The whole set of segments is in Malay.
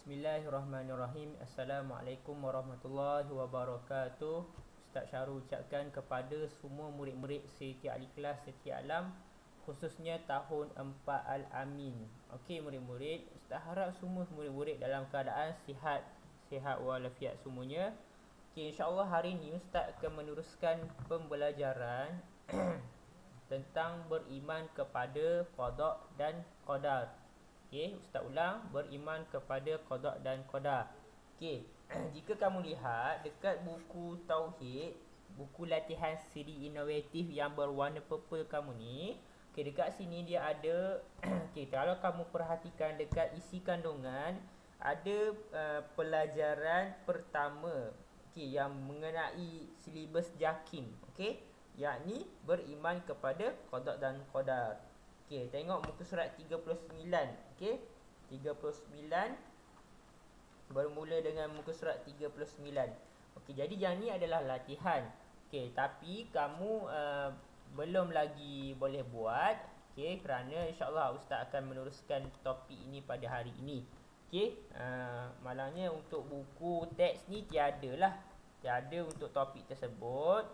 Bismillahirrahmanirrahim. Assalamualaikum warahmatullahi wabarakatuh. Ustaz Syarul ucapkan kepada semua murid-murid setiap ahli kelas setiap alam, khususnya tahun 4 Al-Amin. Okey murid-murid, Ustaz harap semua murid-murid dalam keadaan sihat walafiat semuanya. Okey, insya-Allah hari ini Ustaz akan meneruskan pembelajaran tentang beriman kepada qada dan qadar. Okey, Ustaz ulang, beriman kepada qada dan qadar. Okey, jika kamu lihat dekat buku tauhid, buku latihan siri inovatif yang berwarna purple kamu ni, okey, dekat sini dia ada okey, kalau kamu perhatikan dekat isi kandungan ada pelajaran pertama, okey, yang mengenai silibus JAKIM, okey, yakni beriman kepada qada dan qadar. Okey, tengok muka surat 39. Okey, 39 bermula dengan muka surat 39. Okey, jadi yang ni adalah latihan. Okey, tapi kamu belum lagi boleh buat. Okey, kerana insya-Allah Ustaz akan meneruskan topik ini pada hari ini. Okey, malangnya untuk buku teks ni tiada untuk topik tersebut.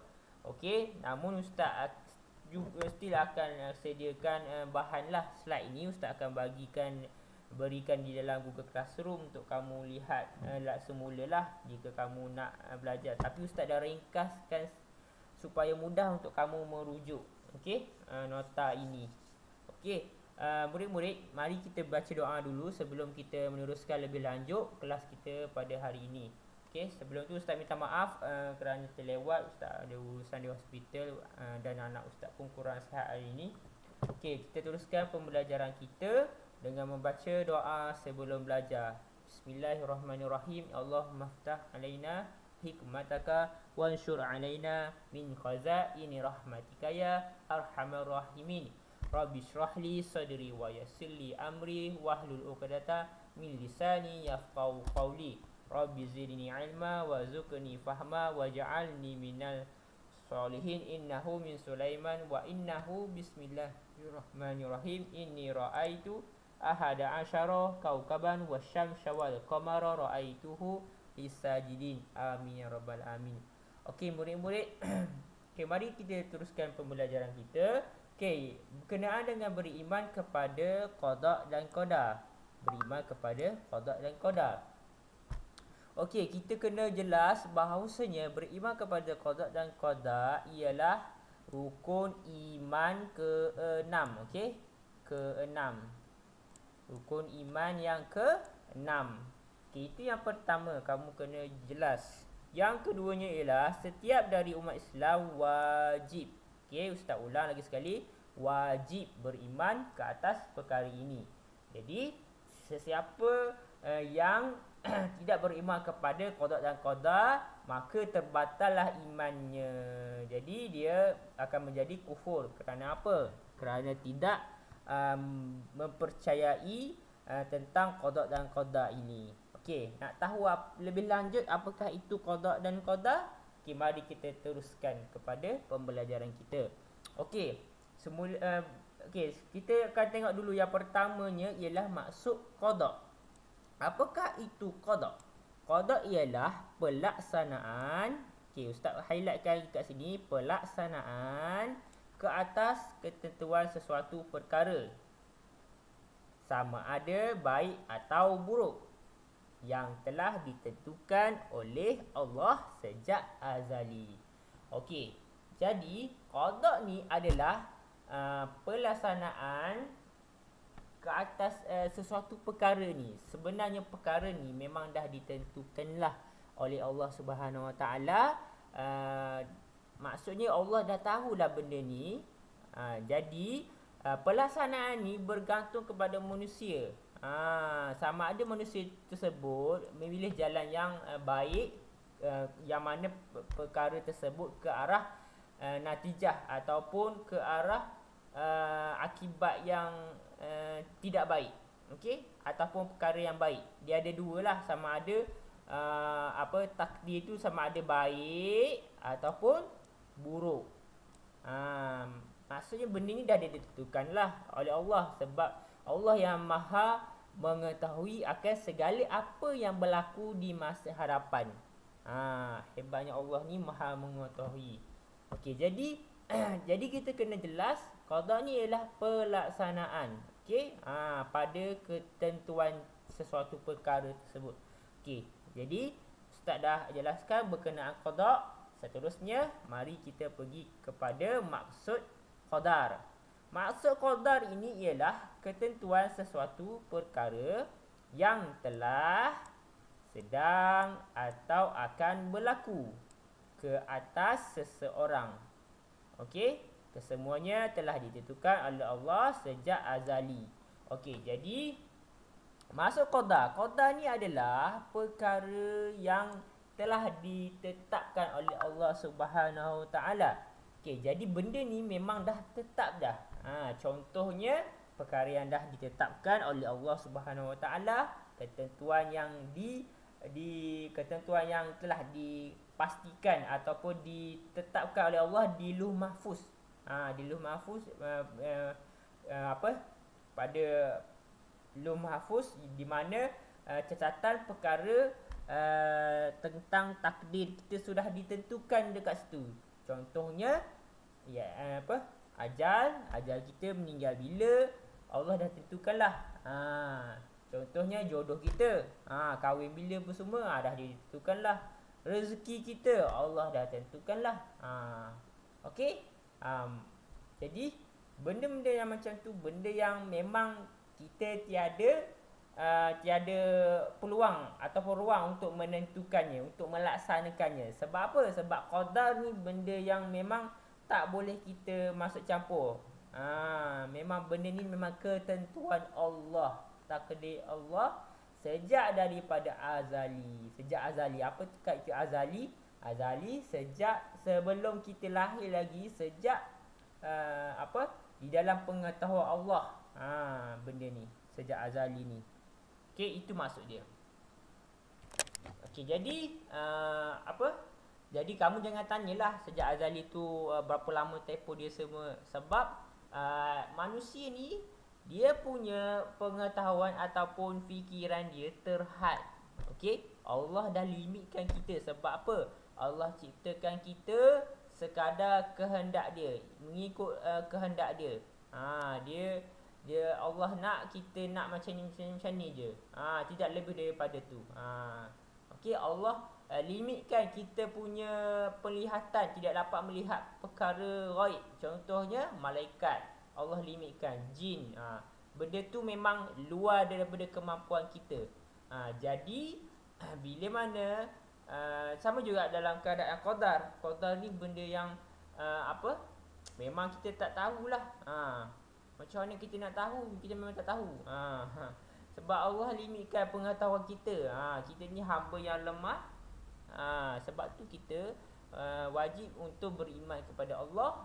Okey, namun Ustaz juga still akan sediakan bahan lah. Slide ini Ustaz akan berikan di dalam Google Classroom untuk kamu lihat semula lah jika kamu nak belajar. Tapi Ustaz dah ringkaskan supaya mudah untuk kamu merujuk, okey, nota ini. Okey, murid-murid, mari kita baca doa dulu sebelum kita meneruskan lebih lanjut kelas kita pada hari ini. Okey, sebelum tu Ustaz minta maaf kerana terlewat. Ustaz ada urusan di hospital dan anak Ustaz pun kurang sihat hari ini. Okey, kita teruskan pembelajaran kita dengan membaca doa sebelum belajar. Bismillahirrahmanirrahim. Allahumma ftah alaina hikmataka wanshur alaina min khazaini rahmatika ya arhamar rahimin. Rabbi shrahli sadri wa yassir li amri wahlul 'uqdata min lisani yafqahu qawli. Rabbi zidni ilma wa zukni fahma waj'alni minal solihin. Innahu min Sulaiman wa innahu bismillahirrahmanirrahim. Inni ra'aitu ahada asyara kaukaban wasyamsa wal qamara ra'aituhu lisajidin. Amin ya rabbal alamin. Okey murid-murid, okey, mari kita teruskan pembelajaran kita. Okey, berkenaan dengan beriman kepada qada dan qadar. Beriman kepada qada dan qadar. Okey, kita kena jelas bahawasanya beriman kepada qada dan qadar ialah rukun iman ke-6. Okey, ke-6. Rukun iman yang ke-6. Okey, itu yang pertama kamu kena jelas. Yang keduanya ialah setiap dari umat Islam wajib. Okey, Ustaz ulang lagi sekali, wajib beriman ke atas perkara ini. Jadi, sesiapa yang tidak beriman kepada qada dan qadar, maka terbatallah imannya. Jadi dia akan menjadi kufur. Kerana apa? Kerana tidak mempercayai tentang qada dan qadar ini. Okey, nak tahu lebih lanjut apakah itu qada dan qadar? Okey, mari kita teruskan kepada pembelajaran kita. Okey, okey, kita akan tengok dulu yang pertamanya ialah maksud qada. Apakah itu qada? Qada ialah pelaksanaan. Okey, Ustaz highlightkan kat sini, pelaksanaan ke atas ketentuan sesuatu perkara, sama ada baik atau buruk, yang telah ditentukan oleh Allah sejak azali. Okey, jadi qada ni adalah pelaksanaan ke atas sesuatu perkara ni. Sebenarnya perkara ni memang dah ditentukanlah oleh Allah Subhanahu Wa Taala. Maksudnya Allah dah tahulah benda ni. Jadi pelaksanaan ni bergantung kepada manusia. Sama ada manusia tersebut memilih jalan yang baik, yang mana perkara tersebut ke arah natijah ataupun ke arah akibat yang tidak baik, okey, ataupun perkara yang baik. Dia ada dua lah, sama ada takdir itu sama ada baik ataupun buruk. Maksudnya benda ni dah ditentukan lah oleh Allah, sebab Allah yang maha mengetahui akan segala apa yang berlaku di masa hadapan. Hebatnya Allah ni maha mengetahui. Okey, jadi jadi kita kena jelas qada ni ialah pelaksanaan. Okey, pada ketentuan sesuatu perkara tersebut. Okey, jadi Ustaz dah jelaskan berkenaan qada. Seterusnya mari kita pergi kepada maksud qadar. Maksud qadar ini ialah ketentuan sesuatu perkara yang telah, sedang atau akan berlaku ke atas seseorang. Okey, kesemuanya telah ditentukan oleh Allah sejak azali. Okey, jadi maksud qadar. Qadar ni adalah perkara yang telah ditetapkan oleh Allah Subhanahu Taala. Okey, jadi benda ni memang dah tetap dah. Contohnya perkara yang dah ditetapkan oleh Allah Subhanahu Wa Taala, ketentuan yang ketentuan yang telah dipastikan ataupun ditetapkan oleh Allah di Lauh Mahfuz. Di Lauh Mahfuz pada Lauh Mahfuz di mana catatan perkara tentang takdir kita sudah ditentukan dekat situ. Contohnya ajal kita meninggal bila, Allah dah tentukanlah. Contohnya jodoh kita, kahwin bila apa semua dah ditentukanlah. Rezeki kita Allah dah tentukanlah. Okey. Jadi benda-benda yang macam tu, benda yang memang kita tiada peluang ataupun ruang untuk menentukannya, untuk melaksanakannya. Sebab apa? Sebab qadar ni benda yang memang tak boleh kita masuk campur. Memang benda ni memang ketentuan Allah, takdir Allah sejak daripada azali. Sejak azali. Apa kata azali? Azali sejak sebelum kita lahir lagi, sejak di dalam pengetahuan Allah. Benda ni sejak azali ni. Okey, itu maksud dia. Okey, jadi jadi kamu jangan tanyalah sejak azali tu berapa lama tempoh dia semua. Sebab manusia ni dia punya pengetahuan ataupun fikiran dia terhad. Okey, Allah dah limitkan kita. Sebab apa? Allah ciptakan kita sekadar kehendak dia, mengikut kehendak dia. Dia Allah nak kita nak macam ni je. Tidak lebih daripada tu. Okey, Allah limitkan kita punya penglihatan, tidak dapat melihat perkara ghaib. Contohnya malaikat, Allah limitkan. Jin, benda tu memang luar daripada kemampuan kita. Jadi bila mana sama juga dalam keadaan qadar. Qadar ni benda yang memang kita tak tahulah. Macam mana kita nak tahu? Kita memang tak tahu. Sebab Allah limitkan pengetahuan kita. Kita ni hamba yang lemah. Sebab tu kita wajib untuk beriman kepada Allah.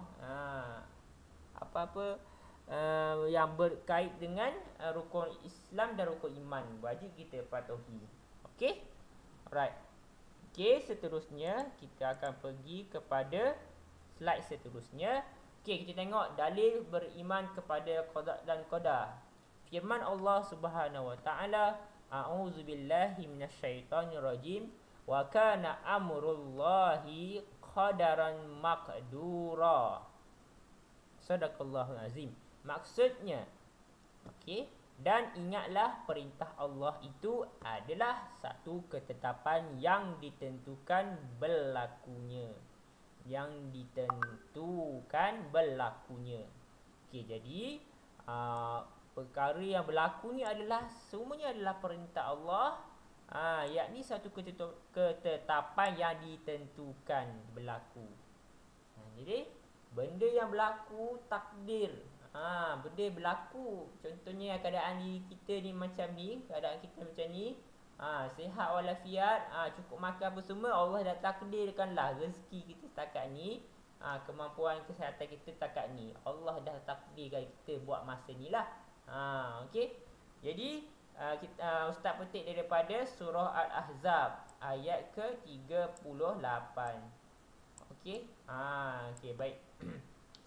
Apa-apa yang berkait dengan rukun Islam dan rukun iman, wajib kita patuhi. Okey? Alright. Okey, seterusnya kita akan pergi kepada slide seterusnya. Okey, kita tengok dalil beriman kepada qada dan qadar. Firman Allah Subhanahu Wa Taala, a'udzubillahi minasyaitonirrajim, wa kana amrullahi qadaran maqdura. Sadaqallahul azim. Maksudnya, okey, dan ingatlah perintah Allah itu adalah satu ketetapan yang ditentukan berlakunya. Okey, jadi perkara yang berlaku ni adalah semuanya adalah perintah Allah, yakni satu ketetapan yang ditentukan berlaku. Jadi benda yang berlaku takdir. Benda berlaku. Contohnya keadaan diri kita ni macam ni, keadaan kita macam ni. Sihat walafiat, cukup makan apa semua, Allah dah takdirkanlah rezeki kita setakat ni, kemampuan kesihatan kita setakat ni. Allah dah takdirkan kita buat masa ni lah. Okey. Jadi Ustaz petik daripada surah Al-Ahzab ayat ke-38. Okey. Okey, baik.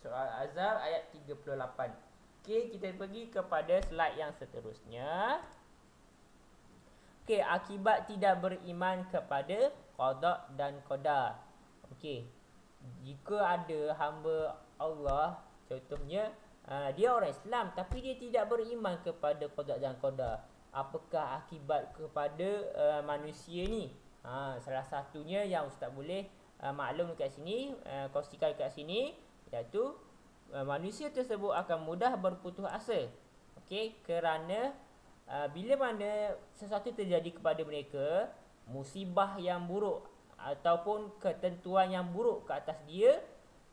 Surah Al-Ahzab ayat 38. Okey, kita pergi kepada slide yang seterusnya. Okey, akibat tidak beriman kepada qada dan qadar. Okey. Jika ada hamba Allah, contohnya dia orang Islam tapi dia tidak beriman kepada qada dan qadar. Apakah akibat kepada manusia ni? Salah satunya yang ustaz boleh maklum kat sini, kongsikan kat sini, iaitu manusia tersebut akan mudah berputus asa. Okey, kerana bila mana sesuatu terjadi kepada mereka, musibah yang buruk ataupun ketentuan yang buruk ke atas dia,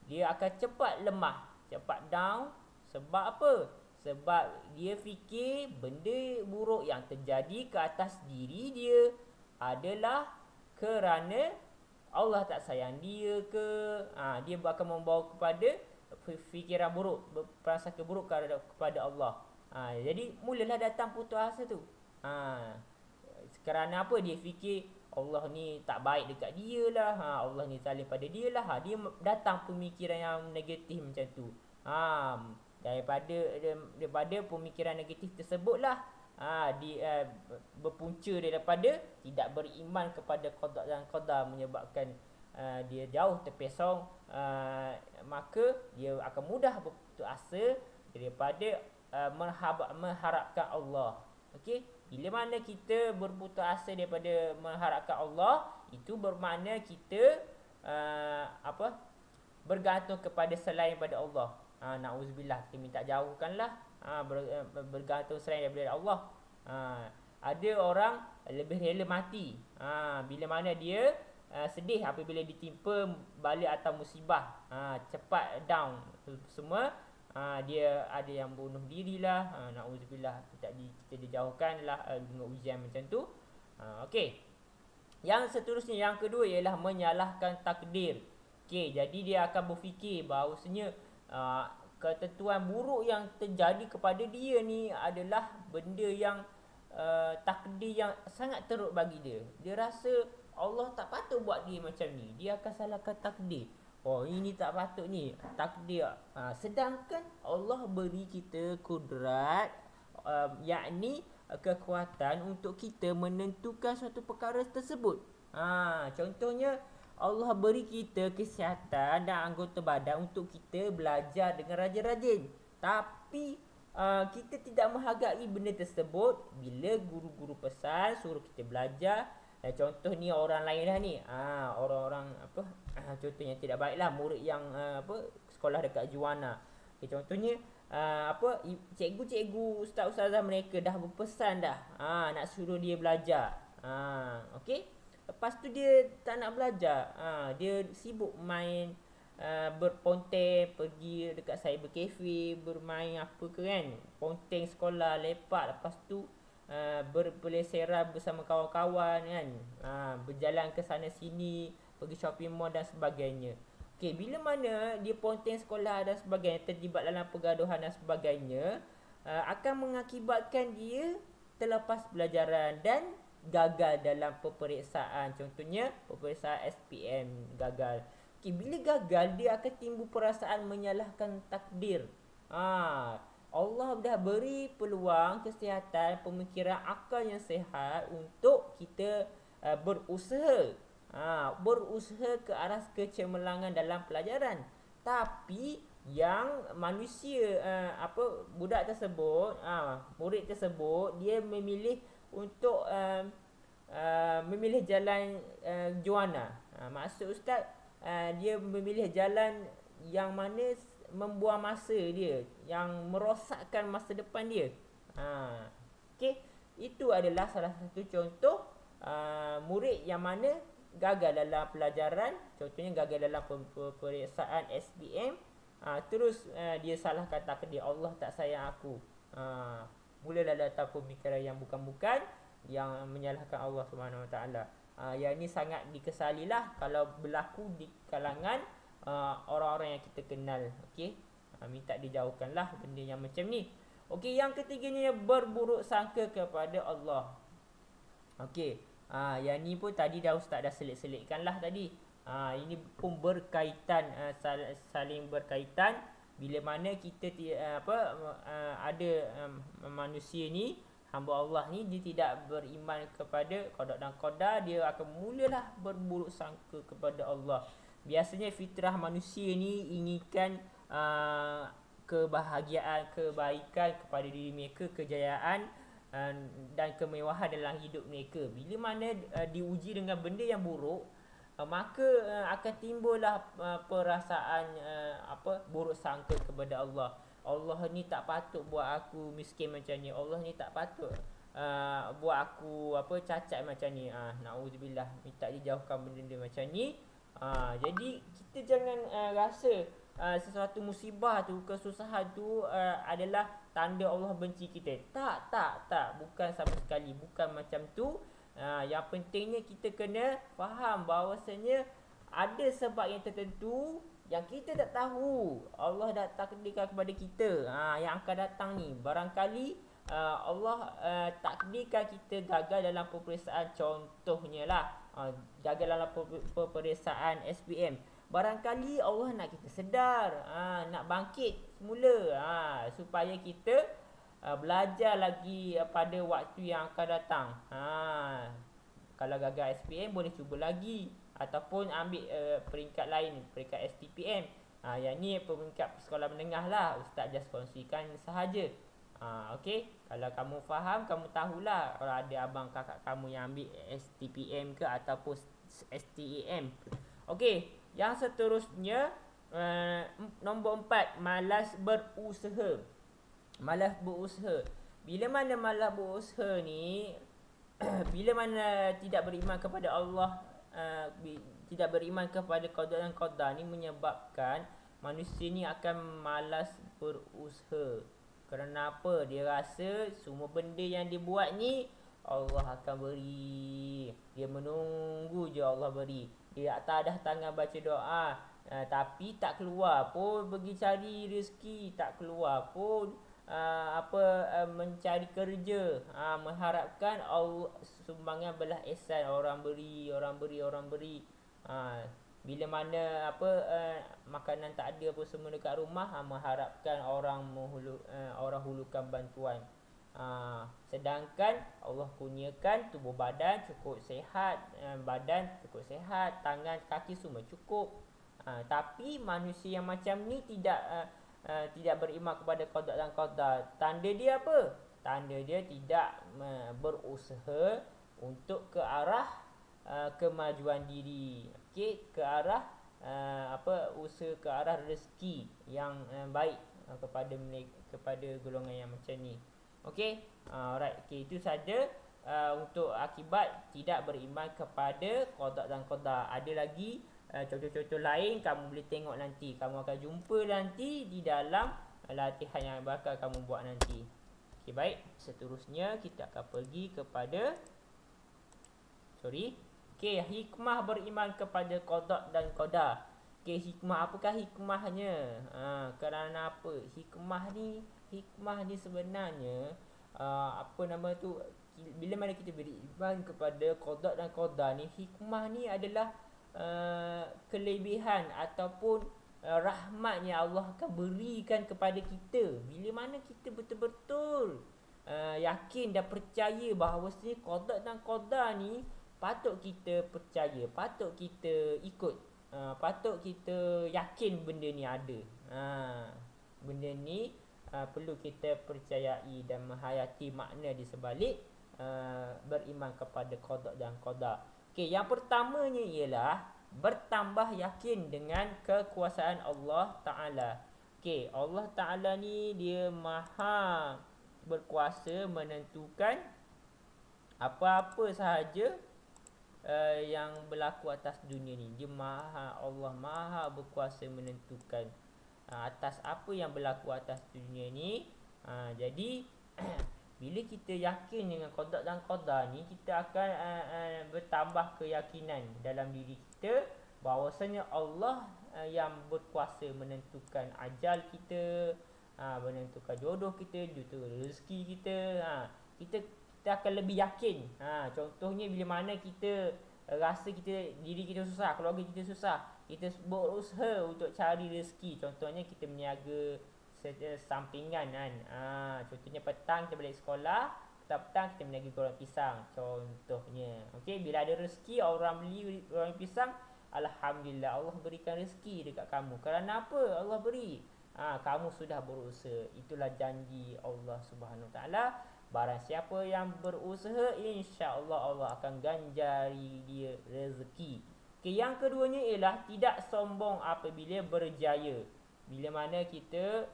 dia akan cepat lemah, cepat down. Sebab apa? Sebab dia fikir benda buruk yang terjadi ke atas diri dia adalah kerana Allah tak sayang dia ke. Dia akan membawa kepada fikiran buruk, prasangka buruk kepada Allah. Jadi mulalah datang putus asa tu. Kerana apa? Dia fikir Allah ni tak baik dekat dia lah, Allah ni zalim pada dia lah. Dia datang pemikiran yang negatif macam tu. Daripada pemikiran negatif tersebut lah berpunca daripada tidak beriman kepada qada dan qadar, menyebabkan dia jauh terpesong, maka dia akan mudah berputus asa daripada mengharapkan Allah. Okey, bila mana kita berputus asa daripada mengharapkan Allah, itu bermakna kita bergantung kepada selain daripada Allah. Na'udzubillah, kita minta jauhkanlah bergantung selain daripada Allah. Ada orang lebih rela mati bila mana dia sedih apabila ditimpa bala atau musibah, cepat down semua. Dia ada yang bunuh dirilah, na'udzubillah, kita dijauhkanlah dengan ujian macam tu. Okey. Yang seterusnya, yang kedua ialah menyalahkan takdir. Okey, jadi dia akan berfikir bahawasanya ketentuan buruk yang terjadi kepada dia ni adalah benda yang takdir yang sangat teruk bagi dia. Dia rasa Allah tak patut buat dia macam ni. Dia akan salahkan takdir. Oh, ini tak patut ni, takdir. Sedangkan Allah beri kita kudrat, yakni kekuatan untuk kita menentukan suatu perkara tersebut. Contohnya Allah beri kita kesihatan dan anggota badan untuk kita belajar dengan rajin-rajin. Tapi kita tidak menghargai benda tersebut bila guru-guru pesan suruh kita belajar. Contoh ni orang lain lah ni, orang-orang contoh yang tidak baik lah, murid yang sekolah dekat Juana. Contohnya cikgu-cikgu, ustaz-ustazah mereka dah berpesan dah nak suruh dia belajar. Okey, lepas tu dia tak nak belajar. Dia sibuk main, berponteng, pergi dekat cyber cafe, bermain apa ke kan, ponteng sekolah, lepak. Lepas tu berpeleseran bersama kawan-kawan kan, berjalan ke sana sini, pergi shopping mall dan sebagainya. Okey, bila mana dia ponteng sekolah dan sebagainya, terlibat dalam pergaduhan dan sebagainya, akan mengakibatkan dia terlepas pelajaran dan gagal dalam peperiksaan. Contohnya peperiksaan SPM gagal. Okey, bila gagal dia akan timbul perasaan menyalahkan takdir. Allah dah beri peluang, kesihatan, pemikiran, akal yang sihat untuk kita berusaha ke arah kecemerlangan dalam pelajaran. Tapi yang manusia budak tersebut, murid tersebut, dia memilih untuk memilih jalan Juana. Maksud ustaz, dia memilih jalan yang mana membuang masa dia, yang merosakkan masa depan dia. Okey, itu adalah salah satu contoh murid yang mana gagal dalam pelajaran. Contohnya gagal dalam peperiksaan SPM, terus dia salahkan takdir, Allah tak sayang aku. Mulalah datang pemikiran yang bukan-bukan, yang menyalahkan Allah Subhanahu Wa Taala. Yang ini sangat dikesalilah kalau berlaku di kalangan orang-orang yang kita kenal. Okey, minta dijauhkanlah benda yang macam ni. Okey, yang ketiganya berburuk sangka kepada Allah. Okey, yang ni pun tadi dah ustaz dah selit-selitkanlah tadi. Ini pun berkaitan, saling berkaitan. Bila mana kita ada manusia ni hamba Allah ni dia tidak beriman kepada qada dan qadar, dia akan mulalah berburuk sangka kepada Allah. Biasanya fitrah manusia ni inginkan kebahagiaan, kebaikan kepada diri mereka, kejayaan dan kemewahan dalam hidup mereka. Bila mana diuji dengan benda yang buruk, maka akan timbullah perasaan buruk sangka kepada Allah. Allah ni tak patut buat aku miskin macam ni. Allah ni tak patut buat aku cacat macam ni. Nauzubillah, minta dijauhkan benda macam ni. Jadi kita jangan rasa sesuatu musibah tu, kesusahan tu adalah tanda Allah benci kita. Tak, bukan sama sekali, bukan macam tu. Yang pentingnya kita kena faham bahawasanya ada sebab yang tertentu yang kita tak tahu. Allah dah takdirkan kepada kita yang akan datang ni. Barangkali Allah takdirkan kita gagal dalam peperiksaan. Contohnya lah gagal dalam peperiksaan SPM. Barangkali Allah nak kita sedar, nak bangkit semula, supaya kita belajar lagi pada waktu yang akan datang. Kalau gagal SPM boleh cuba lagi, ataupun ambil peringkat lain, peringkat STPM. Yang ni peringkat sekolah menengah lah. Ustaz just kongsikan sahaja. Okey, kalau kamu faham, kamu tahulah kalau ada abang kakak kamu yang ambil STPM ke ataupun STEM. Okey, yang seterusnya nombor 4, malas berusaha. Malas berusaha. Bila mana malas berusaha ni bila mana tidak beriman kepada Allah, tidak beriman kepada qada dan qadar ni menyebabkan manusia ni akan malas berusaha. Kerana apa? Dia rasa semua benda yang dia buat ni Allah akan beri. Dia menunggu je Allah beri. Dia tak ada tangan baca doa, tapi tak keluar pun pergi cari rezeki, tak keluar pun mencari kerja, mengharapkan Allah sumbangan belah ihsan, orang beri. Bila mana makanan tak ada pun semua dekat rumah, mengharapkan orang hulurkan bantuan. Sedangkan Allah kurniakan tubuh badan cukup sihat, badan cukup sihat, tangan kaki semua cukup. Tapi manusia yang macam ni tidak beriman kepada qada dan qadar. Tanda dia apa? Tanda dia tidak berusaha untuk ke arah kemajuan diri. Okey, ke arah usaha ke arah rezeki yang baik kepada golongan yang macam ni. Okey, alright. Okey, itu saja untuk akibat tidak beriman kepada qada dan qadar. Ada lagi contoh-contoh lain kamu boleh tengok nanti. Kamu akan jumpa nanti di dalam latihan yang bakal kamu buat nanti. Okey, baik. Seterusnya kita akan pergi kepada Okey, hikmah beriman kepada qada dan qadar. Okey, hikmah, apakah hikmahnya? Kerana apa? Hikmah ni sebenarnya bila mana kita beriman kepada qada dan qadar ni, hikmah ni adalah kelebihan ataupun rahmat yang Allah akan berikan kepada kita. Bila mana kita betul-betul yakin dan percaya bahawasanya qada dan qadar ni patut kita percaya, patut kita ikut, patut kita yakin benda ni ada. Benda ni perlu kita percayai dan menghayati makna di sebalik beriman kepada qada dan qadar. Okey, yang pertamanya ialah bertambah yakin dengan kekuasaan Allah Ta'ala. Okey, Allah Ta'ala ni dia maha berkuasa menentukan apa-apa sahaja yang berlaku atas dunia ni. Allah maha berkuasa menentukan atas apa yang berlaku atas dunia ni. Jadi bila kita yakin dengan qada dan qadar ni, kita akan bertambah keyakinan dalam diri kita bahawasanya Allah yang berkuasa menentukan ajal kita, menentukan jodoh kita, rezeki kita. Kita akan lebih yakin. Contohnya bila mana kita rasa diri kita susah, keluarga kita susah, kita berusaha untuk cari rezeki. Contohnya kita berniaga sampingan kan. Contohnya petang kita balik sekolah, petang-petang kita meniaga goreng pisang contohnya. Okey, bila ada rezeki orang beli goreng pisang, alhamdulillah Allah berikan rezeki dekat kamu. Kerana apa Allah beri? Kamu sudah berusaha. Itulah janji Allah Subhanahu taala. Barang siapa yang berusaha, insya-Allah Allah akan ganjari dia rezeki. Okay, yang keduanya ialah tidak sombong apabila berjaya. Bila mana kita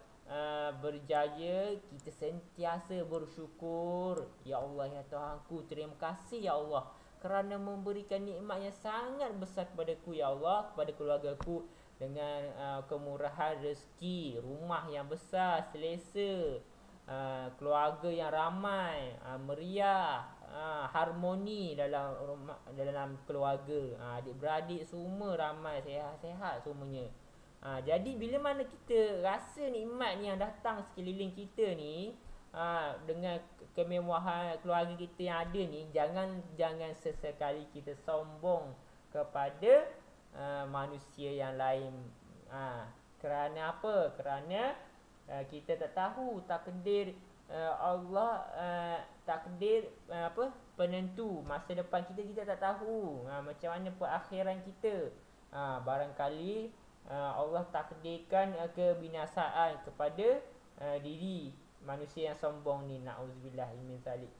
berjaya, kita sentiasa bersyukur. Ya Allah, ya Tuhanku, terima kasih ya Allah kerana memberikan nikmat yang sangat besar kepadaku ya Allah, kepada keluargaku, dengan kemurahan rezeki, rumah yang besar, selesa, keluarga yang ramai, meriah, harmoni dalam rumah, dalam keluarga, adik-beradik semua ramai, sehat-sehat semuanya. Jadi bila mana kita rasa nikmat ni yang datang sekeliling kita ni, dengan kemewahan keluarga kita yang ada ni, jangan sesekali kita sombong kepada manusia yang lain. Kerana apa? Kerana kita tak tahu takdir Allah, takdir penentu masa depan kita tak tahu macam mana perakhiran kita. Barangkali Allah takdirkan kebinasaan kepada diri manusia yang sombong ni. Na'udzubillah min zalik.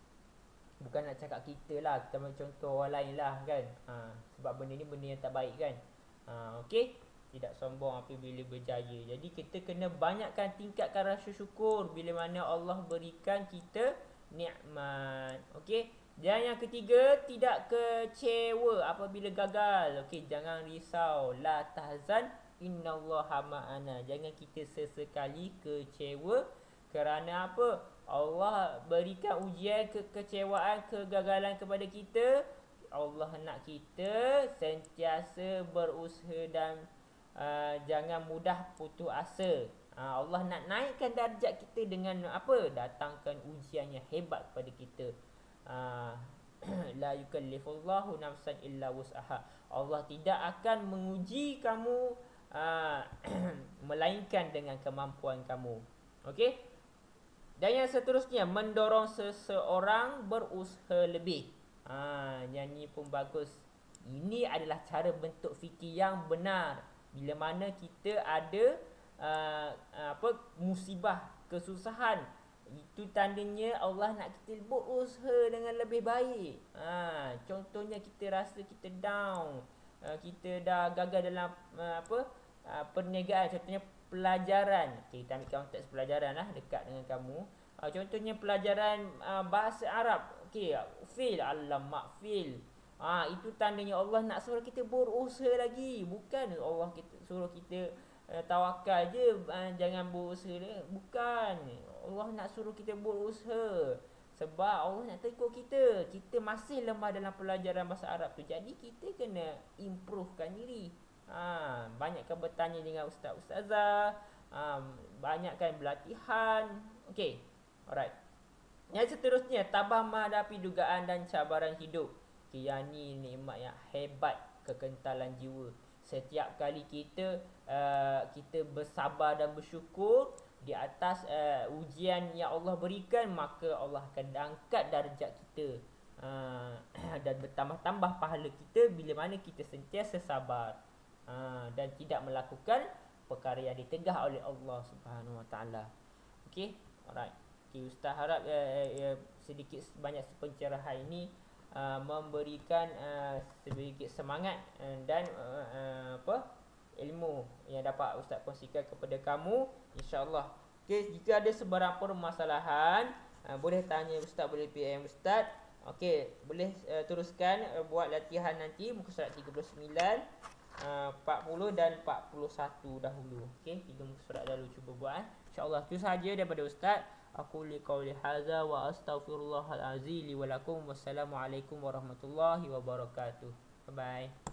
Bukan nak cakap kita lah, kita ambil contoh orang lain lah kan. Sebab benda ni benda yang tak baik kan. Okey, tidak sombong apabila berjaya. Jadi kita kena banyakkan tingkatkan rasa syukur bila mana Allah berikan kita nikmat. Okey. Dan yang ketiga, tidak kecewa apabila gagal. Okey, jangan risau. La tahzan, innallaha ma'ana. Jangan kita sesekali kecewa. Kerana apa? Allah berikan ujian, kekecewaan, kegagalan kepada kita. Allah nak kita sentiasa berusaha dan jangan mudah putus asa. Allah nak naikkan darjat kita dengan apa? Datangkan ujian yang hebat kepada kita. La yukallifullahu nafsan illa wus'aha. Allah tidak akan menguji kamu melainkan dengan kemampuan kamu. Okey? Dan yang seterusnya, mendorong seseorang berusaha lebih. Yang ni pun bagus. Ini adalah cara bentuk fikir yang benar. Bila mana kita ada musibah, kesusahan, itu tandanya Allah nak kita berusaha dengan lebih baik. Contohnya kita rasa kita down, kita dah gagal dalam perniagaan, contohnya pelajaran. Okay, kita ambil konteks pelajaran lah, dekat dengan kamu. Contohnya pelajaran bahasa Arab. Okay, fail, alamak fail. Itu tandanya Allah nak suruh kita berusaha lagi. Bukan Allah suruh kita tawakal je, jangan berusaha. Bukan. Allah nak suruh kita berusaha. Sebab Allah nak tegur kita. Kita masih lemah dalam pelajaran bahasa Arab tu. Jadi kita kena improvekan diri. Banyakkan bertanya dengan ustaz-ustazah, banyakkan berlatihan. Okey, alright. Yang seterusnya, tabah menghadapi dugaan dan cabaran hidup. Okay, yang ni nikmat yang hebat, kekentalan jiwa. Setiap kali kita bersabar dan bersyukur di atas ujian yang Allah berikan, maka Allah akan angkat darjat kita dan bertambah-tambah pahala kita bila mana kita sentiasa sabar dan tidak melakukan perkara yang ditegah oleh Allah Subhanahu Wa Taala. Okey, alright. Okay, Ustaz harap sedikit banyak pencerahan ini memberikan sedikit semangat dan ilmu yang dapat Ustaz kongsikan kepada kamu, insya-Allah. Okey, jika ada sebarang permasalahan, boleh tanya Ustaz, boleh PM Ustaz. Okey, boleh teruskan buat latihan nanti muka surat 39, 40 dan 41 dahulu. Okey, 3 muka surat dahulu cuba buat. InsyaAllah itu sahaja daripada Ustaz. Aku liqauli hadza wa astaghfirullahal azim li wa lakum. Wassalamualaikum warahmatullahi wabarakatuh. Bye bye.